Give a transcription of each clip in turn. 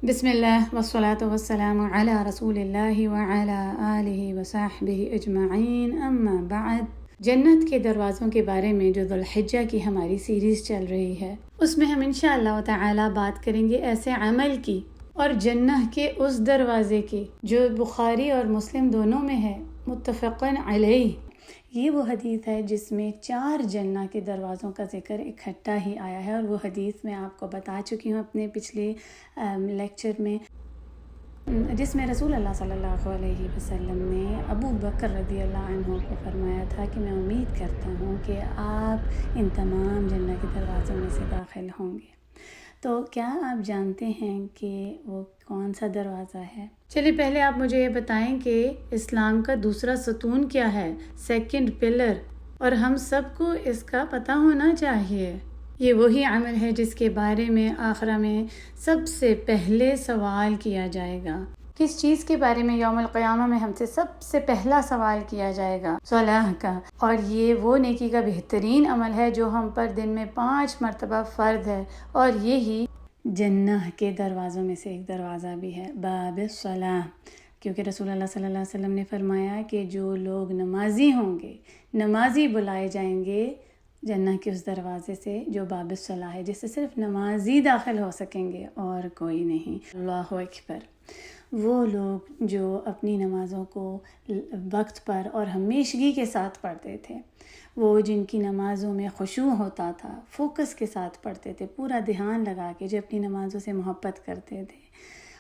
بسم اللہ والصلاة والسلام علی رسول اللہ وعلی آلہ وصحبہ اجمعین، اما بعد۔ جنت کے دروازوں کے بارے میں جو ذوالحجہ کی ہماری سیریز چل رہی ہے، اس میں ہم انشاءاللہ تعالی بات کریں گے ایسے عمل کی اور جنت کے اس دروازے کی جو بخاری اور مسلم دونوں میں ہے، متفقن علیہ۔ یہ وہ حدیث ہے جس میں 4 جنت کے دروازوں کا ذکر اکٹھا ہی آیا ہے، اور وہ حدیث میں آپ کو بتا چکی ہوں اپنے پچھلے لیکچر میں، جس میں رسول اللہ صلی اللہ علیہ وسلم نے ابو بکر رضی اللہ عنہ کو فرمایا تھا کہ میں امید کرتا ہوں کہ آپ ان تمام جنت کے دروازوں میں سے داخل ہوں گے۔ تو کیا آپ جانتے ہیں کہ وہ کون سا دروازہ ہے؟ چلیے پہلے آپ مجھے یہ بتائیں کہ اسلام کا دوسرا ستون کیا ہے، سیکنڈ پلر، اور ہم سب کو اس کا پتہ ہونا چاہیے۔ یہ وہی عمل ہے جس کے بارے میں آخرہ میں سب سے پہلے سوال کیا جائے گا۔ کس چیز کے بارے میں یوم القیامہ میں ہم سے سب سے پہلا سوال کیا جائے گا؟ صلاح کا۔ اور یہ وہ نیکی کا بہترین عمل ہے جو ہم پر دن میں 5 مرتبہ فرض ہے، اور یہی جنت کے دروازوں میں سے ایک دروازہ بھی ہے، باب الصلاح، کیونکہ رسول اللہ صلی اللہ علیہ وسلم نے فرمایا کہ جو لوگ نمازی ہوں گے، نمازی بلائے جائیں گے جنت کے اس دروازے سے جو باب الصلاح ہے، جس سے صرف نمازی داخل ہو سکیں گے اور کوئی نہیں۔ اللہ اکبر۔ وہ لوگ جو اپنی نمازوں کو وقت پر اور ہمیشگی کے ساتھ پڑھتے تھے، وہ جن کی نمازوں میں خشوع ہوتا تھا، فوکس کے ساتھ پڑھتے تھے، پورا دھیان لگا کے، جو اپنی نمازوں سے محبت کرتے تھے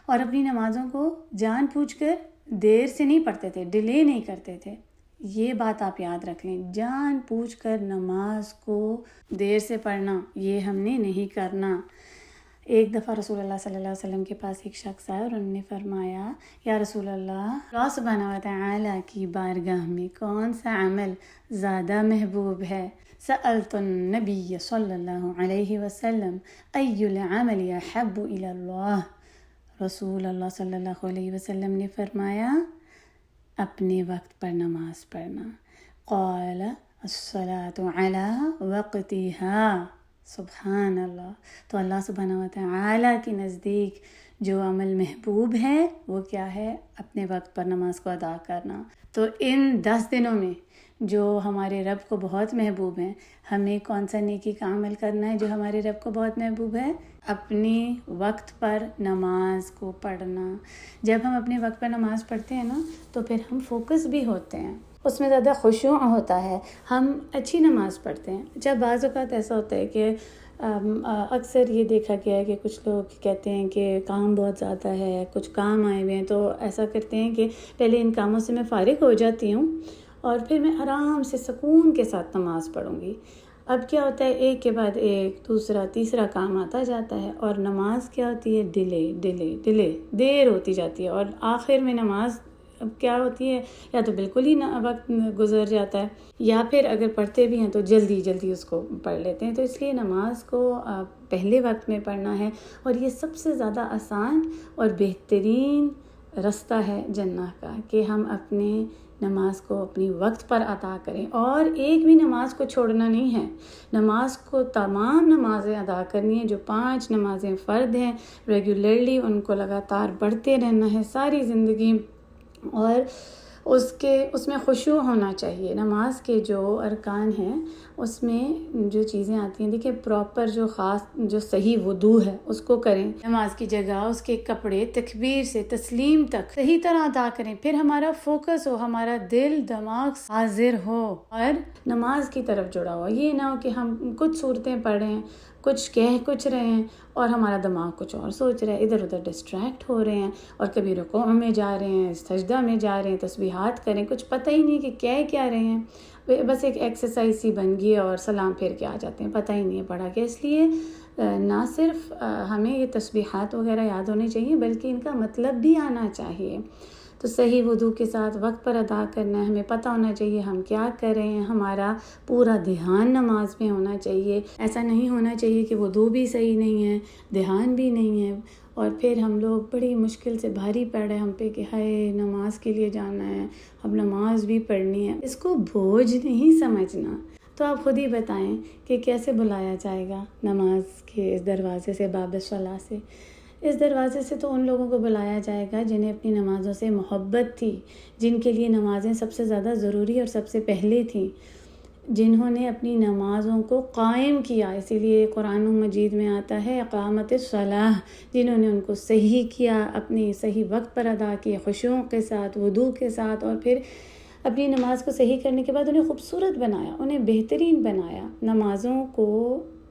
اور اپنی نمازوں کو جان بوجھ کر دیر سے نہیں پڑھتے تھے، ڈیلے نہیں کرتے تھے۔ یہ بات آپ یاد رکھ لیں، جان بوجھ کر نماز کو دیر سے پڑھنا یہ ہم نے نہیں کرنا۔ ایک دفعہ رسول اللہ صلی اللہ علیہ وسلم کے پاس ایک شخص آیا اور انہوں نے فرمایا، یا رسول اللہ سبحانہ و تعالی کی بارگاہ میں کون سا عمل زیادہ محبوب ہے؟ سألت النبی صلی اللہ علیہ وسلم ای العمل احب الی اللہ۔ رسول اللہ صلی اللہ علیہ وسلم نے فرمایا، اپنے وقت پر نماز پڑھنا۔ قال الصلاۃ علی وقتها۔ سبحان اللہ۔ تو اللہ سبحانہ و تعالی کے نزدیک جو عمل محبوب ہے وہ کیا ہے؟ اپنے وقت پر نماز کو ادا کرنا۔ تو ان 10 دنوں میں جو ہمارے رب کو بہت محبوب ہیں، ہمیں کون سا نیکی کا عمل کرنا ہے جو ہمارے رب کو بہت محبوب ہے؟ اپنے وقت پر نماز کو پڑھنا۔ جب ہم اپنے وقت پر نماز پڑھتے ہیں نا تو پھر ہم فوکس بھی ہوتے ہیں، اس میں زیادہ خشوع ہوتا ہے، ہم اچھی نماز پڑھتے ہیں۔ جب بعض اوقات ایسا ہوتا ہے کہ اکثر یہ دیکھا گیا ہے کہ کچھ لوگ کہتے ہیں کہ کام بہت زیادہ ہے، کچھ کام آئے ہوئے ہیں، تو ایسا کرتے ہیں کہ پہلے ان کاموں سے میں فارغ ہو جاتی ہوں اور پھر میں آرام سے سکون کے ساتھ نماز پڑھوں گی۔ اب کیا ہوتا ہے، ایک کے بعد ایک، دوسرا تیسرا کام آتا جاتا ہے، اور نماز کیا ہوتی ہے؟ ڈیلے، دیر ہوتی جاتی ہے، اور آخر میں نماز اب کیا ہوتی ہے، یا تو بالکل ہی وقت گزر جاتا ہے، یا پھر اگر پڑھتے بھی ہیں تو جلدی اس کو پڑھ لیتے ہیں۔ تو اس لیے نماز کو پہلے وقت میں پڑھنا ہے، اور یہ سب سے زیادہ آسان اور بہترین رستہ ہے جنت کا، کہ ہم اپنے نماز کو اپنی وقت پر ادا کریں، اور ایک بھی نماز کو چھوڑنا نہیں ہے۔ نماز کو تمام نمازیں ادا کرنی ہیں، جو 5 نمازیں فرض ہیں، ریگولرلی ان کو لگاتار پڑھتے رہنا ہے ساری زندگی، اور اس میں خشوع ہونا چاہیے۔ نماز کے جو ارکان ہیں اس میں جو چیزیں آتی ہیں، دیکھیں پراپر جو صحیح وضو ہے اس کو کریں، نماز کی جگہ، اس کے کپڑے، تکبیر سے تسلیم تک صحیح طرح ادا کریں، پھر ہمارا فوکس ہو، ہمارا دل دماغ حاضر ہو اور نماز کی طرف جڑا ہو۔ یہ نہ ہو کہ ہم کچھ صورتیں پڑھ رہے ہیں، کچھ رہے ہیں، اور ہمارا دماغ کچھ اور سوچ رہا ہے، ادھر ادھر ڈسٹریکٹ ہو رہے ہیں، اور کبھی رکوع میں جا رہے ہیں، سجدہ میں جا رہے ہیں، تسبیحات کریں، کچھ پتہ ہی نہیں کہ کیا رہے ہیں، بس ایک ایکسرسائز ہی بن گئی اور سلام پھیر کے آ جاتے ہیں، پتہ ہی نہیں ہے پڑھا کہ۔ اس لیے نہ صرف ہمیں یہ تسبیحات وغیرہ یاد ہونے چاہیے، بلکہ ان کا مطلب بھی آنا چاہیے۔ تو صحیح وضو کے ساتھ وقت پر ادا کرنا ہے، ہمیں پتہ ہونا چاہیے ہم کیا کر رہے ہیں، ہمارا پورا دھیان نماز میں ہونا چاہیے۔ ایسا نہیں ہونا چاہیے کہ وضو بھی صحیح نہیں ہے، دھیان بھی نہیں ہے، اور پھر ہم لوگ بڑی مشکل سے بھاری پڑ رہے ہیں ہم پہ کہ ہائے نماز کے لیے جانا ہے، اب نماز بھی پڑھنی ہے۔ اس کو بوجھ نہیں سمجھنا۔ تو آپ خود ہی بتائیں کہ کیسے بلایا جائے گا نماز کے اس دروازے سے، باب الصلاح سے؟ اس دروازے سے تو ان لوگوں کو بلایا جائے گا جنہیں اپنی نمازوں سے محبت تھی، جن کے لیے نمازیں سب سے زیادہ ضروری اور سب سے پہلے تھیں، جنہوں نے اپنی نمازوں کو قائم کیا، اسی لیے قرآن مجید میں آتا ہے اقامت الصلاۃ، جنہوں نے ان کو صحیح کیا، اپنی صحیح وقت پر ادا کیے، خشوع کے ساتھ، وضو کے ساتھ، اور پھر اپنی نماز کو صحیح کرنے کے بعد انہیں خوبصورت بنایا، انہیں بہترین بنایا۔ نمازوں کو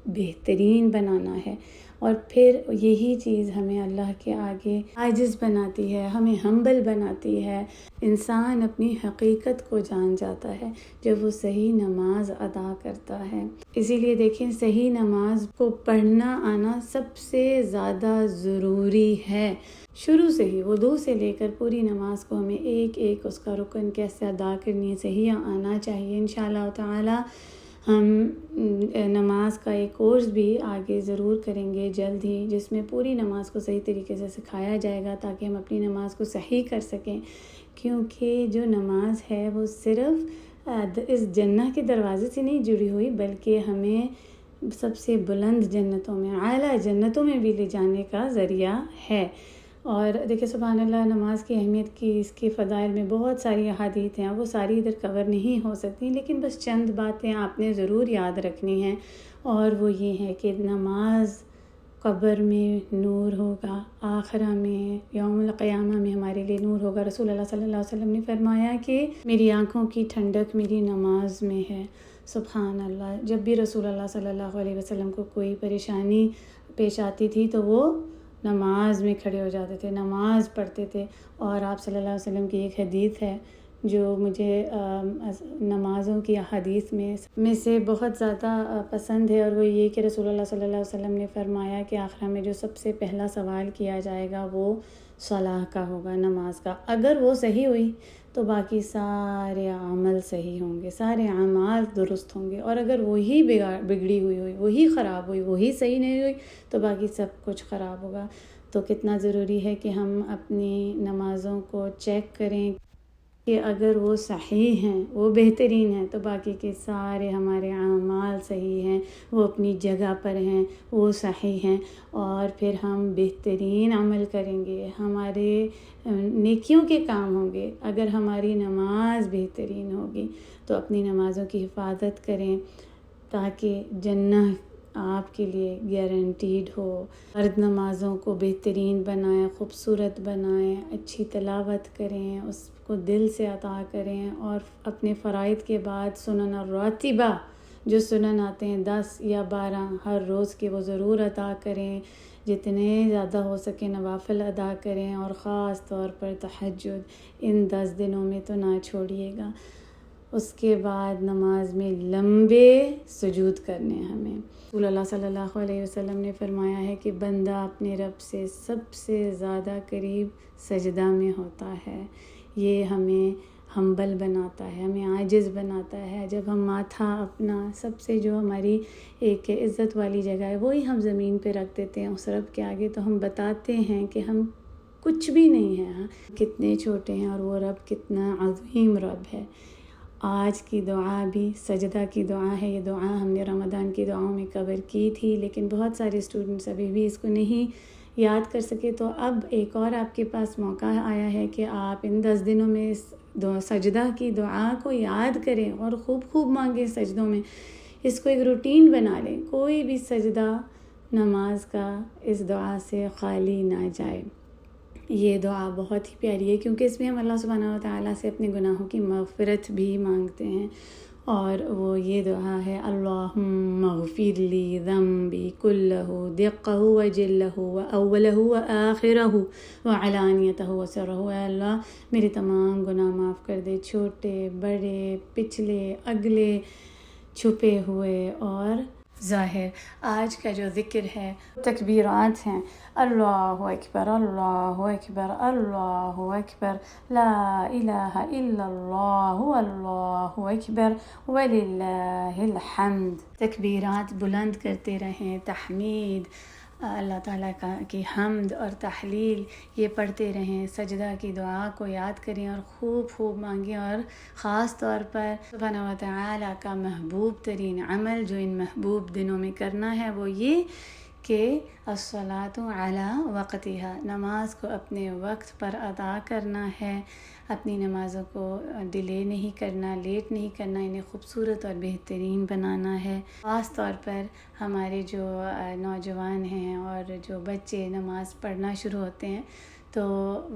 بہترین بنانا ہے، اور پھر یہی چیز ہمیں اللہ کے آگے عاجز بناتی ہے، ہمیں ہمبل بناتی ہے۔ انسان اپنی حقیقت کو جان جاتا ہے جب وہ صحیح نماز ادا کرتا ہے۔ اسی لیے دیکھیں، صحیح نماز کو پڑھنا آنا سب سے زیادہ ضروری ہے۔ شروع سے ہی وضو سے لے کر پوری نماز کو ہمیں ایک ایک اس کا رکن کیسے ادا کرنی ہے صحیح آنا چاہیے۔ انشاءاللہ تعالی ہم نماز کا ایک کورس بھی آگے ضرور کریں گے جلد ہی، جس میں پوری نماز کو صحیح طریقے سے سکھایا جائے گا تاکہ ہم اپنی نماز کو صحیح کر سکیں، کیونکہ جو نماز ہے وہ صرف اس جنہ کے دروازے سے نہیں جڑی ہوئی، بلکہ ہمیں سب سے بلند جنتوں میں، اعلیٰ جنتوں میں بھی لے جانے کا ذریعہ ہے۔ اور دیکھیں سبحان اللہ، نماز کی اہمیت کی، اس کے فضائل میں بہت ساری احادیث ہیں، وہ ساری ادھر کور نہیں ہو سکتی، لیکن بس چند باتیں آپ نے ضرور یاد رکھنی ہیں، اور وہ یہ ہے کہ نماز قبر میں نور ہوگا، آخرہ میں، یوم القیامہ میں ہمارے لیے نور ہوگا۔ رسول اللہ صلی اللہ علیہ وسلم نے فرمایا کہ میری آنکھوں کی ٹھنڈک میری نماز میں ہے۔ سبحان اللہ، جب بھی رسول اللہ صلی اللہ علیہ وسلم کو کوئی پریشانی پیش آتی تھی تو وہ نماز میں کھڑے ہو جاتے تھے، نماز پڑھتے تھے۔ اور آپ صلی اللہ علیہ وسلم کی ایک حدیث ہے جو مجھے نمازوں کی احادیث میں سے بہت زیادہ پسند ہے، اور وہ یہ کہ رسول اللہ صلی اللہ علیہ وسلم نے فرمایا کہ آخرہ میں جو سب سے پہلا سوال کیا جائے گا وہ صلاح کا ہوگا، نماز کا۔ اگر وہ صحیح ہوئی تو باقی سارے عمل صحیح ہوں گے، سارے اعمال درست ہوں گے، اور اگر وہی بگڑی ہوئی، وہی خراب ہوئی، وہی صحیح نہیں ہوئی تو باقی سب کچھ خراب ہوگا۔ تو کتنا ضروری ہے کہ ہم اپنی نمازوں کو چیک کریں کہ اگر وہ صحیح ہیں، وہ بہترین ہیں، تو باقی کے سارے ہمارے اعمال صحیح ہیں، وہ اپنی جگہ پر ہیں، وہ صحیح ہیں، اور پھر ہم بہترین عمل کریں گے، ہمارے نیکیوں کے کام ہوں گے۔ اگر ہماری نماز بہترین ہوگی تو اپنی نمازوں کی حفاظت کریں تاکہ جنت آپ کے لیے گارنٹیڈ ہو۔ فرض نمازوں کو بہترین بنائیں، خوبصورت بنائیں، اچھی تلاوت کریں، اس کو دل سے عطا کریں، اور اپنے فرائض کے بعد سنن الراتبہ جو سنن آتے ہیں 10 یا 12 ہر روز کے، وہ ضرور ادا کریں، جتنے زیادہ ہو سکے نوافل ادا کریں، اور خاص طور پر تہجد ان 10 دنوں میں تو نہ چھوڑیے گا۔ اس کے بعد نماز میں لمبے سجود کرنے ہمیں۔ رسول اللہ صلی اللہ علیہ وسلم نے فرمایا ہے کہ بندہ اپنے رب سے سب سے زیادہ قریب سجدہ میں ہوتا ہے۔ یہ ہمیں ہمبل بناتا ہے، ہمیں عاجز بناتا ہے۔ جب ہم ماتھا اپنا سب سے جو ہماری ایک عزت والی جگہ ہے وہی ہم زمین پہ رکھ دیتے ہیں اس رب کے آگے، تو ہم بتاتے ہیں کہ ہم کچھ بھی نہیں ہیں، کتنے چھوٹے ہیں، اور وہ رب کتنا عظیم رب ہے۔ آج کی دعا بھی سجدہ کی دعا ہے۔ یہ دعا ہم نے رمضان کی دعاؤں میں کور کی تھی، لیکن بہت سارے اسٹوڈنٹس ابھی بھی اس کو نہیں یاد کر سکے، تو اب ایک اور آپ کے پاس موقع آیا ہے کہ آپ ان 10 دنوں میں اس سجدہ کی دعا کو یاد کریں اور خوب مانگیں سجدوں میں۔ اس کو ایک روٹین بنا لیں، کوئی بھی سجدہ نماز کا اس دعا سے خالی نہ جائے۔ یہ دعا بہت ہی پیاری ہے کیونکہ اس میں ہم اللہ سبحانہ وتعالیٰ سے اپنے گناہوں کی مغفرت بھی مانگتے ہیں، اور وہ یہ دعا ہے اللہم اغفر لی ذنبی کلہ دقہ وجلہ واولہ وآخرہ وعلانیتہ وسرہ۔ اے اللہ میرے تمام گناہ معاف کر دے، چھوٹے بڑے، پچھلے اگلے، چھپے ہوئے اور ظاہر۔ آج کا جو ذکر ہے تکبیرات ہیں، اللہ اکبر اللہ اکبر اللہ اکبر، لا الہ الا اللہ اللہ اکبر وللہ الحمد۔ تکبیرات بلند کرتے رہیں، تحمید، اللہ تعالیٰ کی حمد اور تحلیل یہ پڑھتے رہیں، سجدہ کی دعا کو یاد کریں اور خوب مانگیں، اور خاص طور پر سبحانہ و تعالیٰ کا محبوب ترین عمل جو ان محبوب دنوں میں کرنا ہے وہ یہ کہ الصلاۃ علی وقتہا، نماز کو اپنے وقت پر ادا کرنا ہے، اپنی نمازوں کو ڈیلے نہیں کرنا، لیٹ نہیں کرنا، انہیں خوبصورت اور بہترین بنانا ہے۔ خاص طور پر ہمارے جو نوجوان ہیں اور جو بچے نماز پڑھنا شروع ہوتے ہیں تو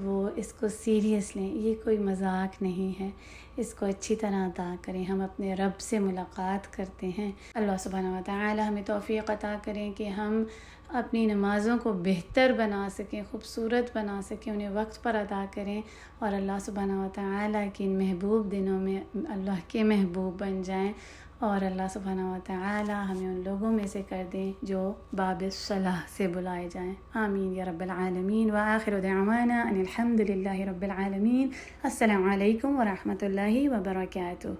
وہ اس کو سیریس لیں، یہ کوئی مذاق نہیں ہے، اس کو اچھی طرح ادا کریں۔ ہم اپنے رب سے ملاقات کرتے ہیں۔ اللہ سبحانہ و تعالی ہمیں توفیق عطا کریں کہ ہم اپنی نمازوں کو بہتر بنا سکیں، خوبصورت بنا سکیں، انہیں وقت پر ادا کریں اور اللہ سبحانہ و تعالی کے ان محبوب دنوں میں اللہ کے محبوب بن جائیں، اور اللہ سبحانہ و تعالی ہمیں ان لوگوں میں سے کر دیں جو باب الصلاح سے بلائے جائیں۔ آمین یا رب العالمین۔ وآخر دعوانا ان الحمد للہ رب العالمین۔ السلام علیکم ورحمۃ اللہ وبرکاتہ۔